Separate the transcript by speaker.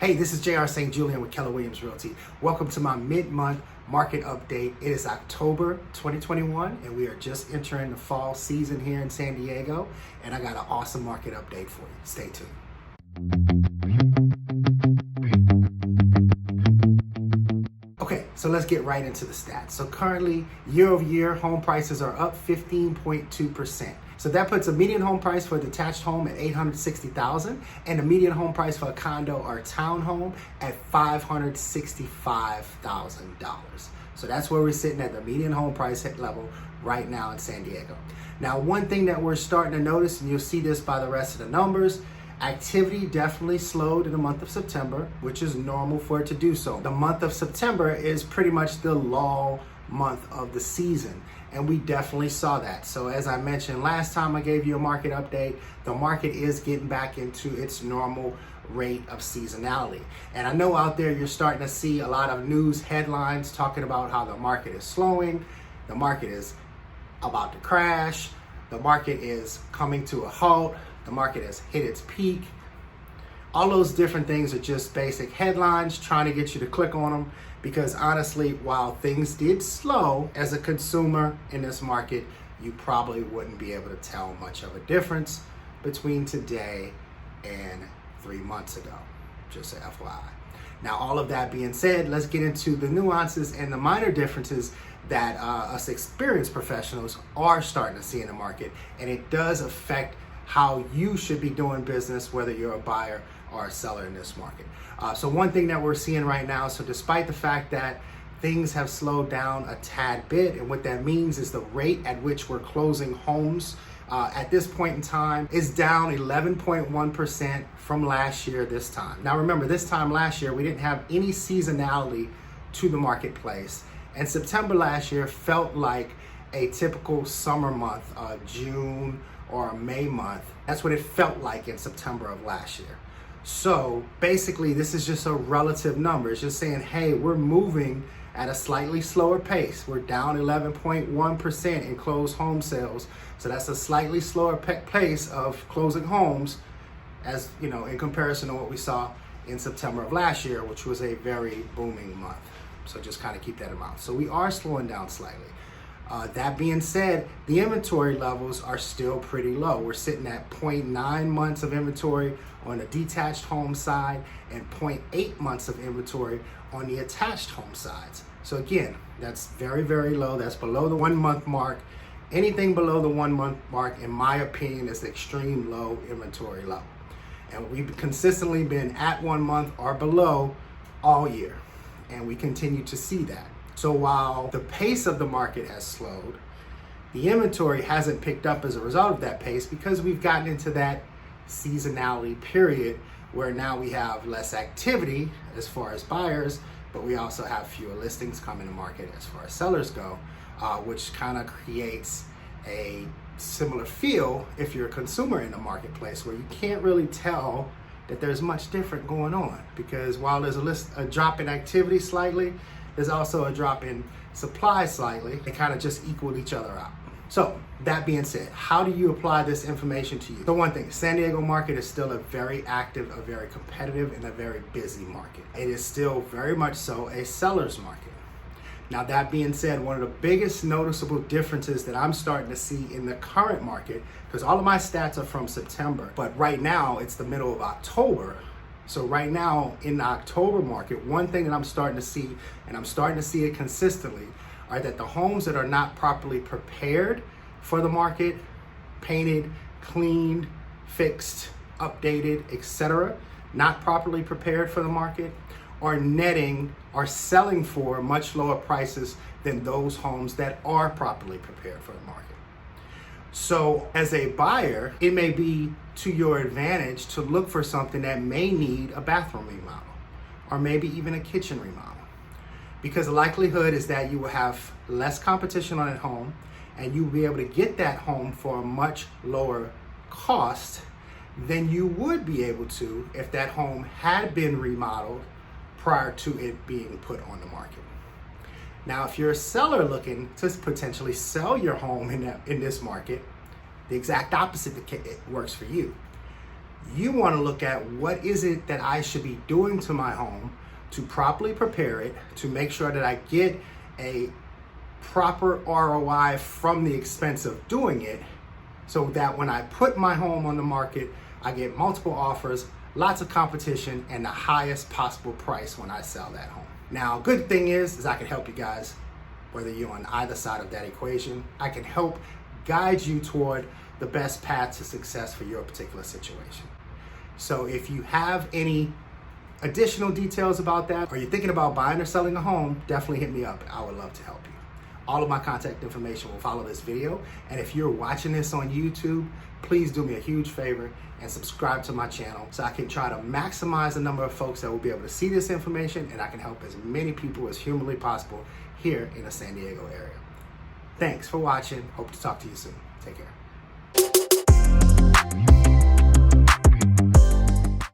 Speaker 1: Hey, this is J.R. St. Julien with Keller Realty. Welcome to my mid-month market update. It is October 2021, and we are just entering the fall season here in San Diego, and I got an awesome market update for you. Stay tuned. Okay, so let's get right into the stats. So currently, year over year, home prices are up 15.2%. So that puts a median home price for a detached home at $860,000 and a median home price for a condo or townhome at $565,000. So that's where we're sitting at the median home price level right now in San Diego. Now, one thing that we're starting to notice, and you'll see this by the rest of the numbers, activity definitely slowed in the month of September, which is normal for it to do so. The month of September is pretty much the lull month of the season, and we definitely saw that. So as I mentioned last time I gave you a market update, the market is getting back into its normal rate of seasonality. And I know out there you're starting to see a lot of news headlines talking about how the market is slowing, the market is about to crash, the market is coming to a halt, the market has hit its peak. All those different things are just basic headlines trying to get you to click on them, because honestly, while things did slow, as a consumer in this market, you probably wouldn't be able to tell much of a difference between today and 3 months ago, just a FYI. Now, all of that being said, let's get into the nuances and the minor differences that us experienced professionals are starting to see in the market, and it does affect how you should be doing business, whether you're a buyer or a seller in this market. So one thing that we're seeing right now, so despite the fact that things have slowed down a tad bit, and what that means is the rate at which we're closing homes at this point in time is down 11.1% from last year this time. Now remember, this time last year, we didn't have any seasonality to the marketplace, and September last year felt like a typical summer month, June or a May month. That's what it felt like in September of last year. So basically, this is just a relative number. It's just saying, hey, we're moving at a slightly slower pace. We're down 11.1% in closed home sales. So that's a slightly slower pace of closing homes, as you know, in comparison to what we saw in September of last year, which was a very booming month. So just kind of keep that in mind. So we are slowing down slightly. That being said, the inventory levels are still pretty low. We're sitting at 0.9 months of inventory on the detached home side and 0.8 months of inventory on the attached home sides. So again, that's very, very low. That's below the 1 month mark. Anything below the 1 month mark, in my opinion, is extreme low inventory level. And we've consistently been at 1 month or below all year, and we continue to see that. So while the pace of the market has slowed, the inventory hasn't picked up as a result of that pace, because we've gotten into that seasonality period where now we have less activity as far as buyers, but we also have fewer listings coming to market as far as sellers go, which kind of creates a similar feel if you're a consumer in the marketplace, where you can't really tell that there's much different going on, because while there's a drop in activity slightly, there's also a drop in supply slightly. They kind of just equal each other out. So that being said, how do you apply this information to you? So one thing, San Diego market is still a very active, a very competitive, and a very busy market. It is still very much so a seller's market. Now that being said, one of the biggest noticeable differences that I'm starting to see in the current market, because all of my stats are from September, but right now it's the middle of October. So right now in the October market, one thing that I'm starting to see, and I'm starting to see it consistently, are that the homes that are not properly prepared for the market, painted, cleaned, fixed, updated, etc., not properly prepared for the market, are netting or selling for much lower prices than those homes that are properly prepared for the market. So as a buyer, it may be to your advantage to look for something that may need a bathroom remodel, or maybe even a kitchen remodel, because the likelihood is that you will have less competition on that home, and you'll be able to get that home for a much lower cost than you would be able to if that home had been remodeled prior to it being put on the market. Now, if you're a seller looking to potentially sell your home in this market, the exact opposite works for you. You want to look at what is it that I should be doing to my home to properly prepare it, to make sure that I get a proper ROI from the expense of doing it, so that when I put my home on the market, I get multiple offers, lots of competition, and the highest possible price when I sell that home. Now, good thing is I can help you guys, whether you're on either side of that equation. I can help guide you toward the best path to success for your particular situation. So if you have any additional details about that, or you're thinking about buying or selling a home, definitely hit me up. I would love to help you. All of my contact information will follow this video. And if you're watching this on YouTube, please do me a huge favor and subscribe to my channel so I can try to maximize the number of folks that will be able to see this information, and I can help as many people as humanly possible here in the San Diego area. Thanks for watching. Hope to talk to you soon. Take care.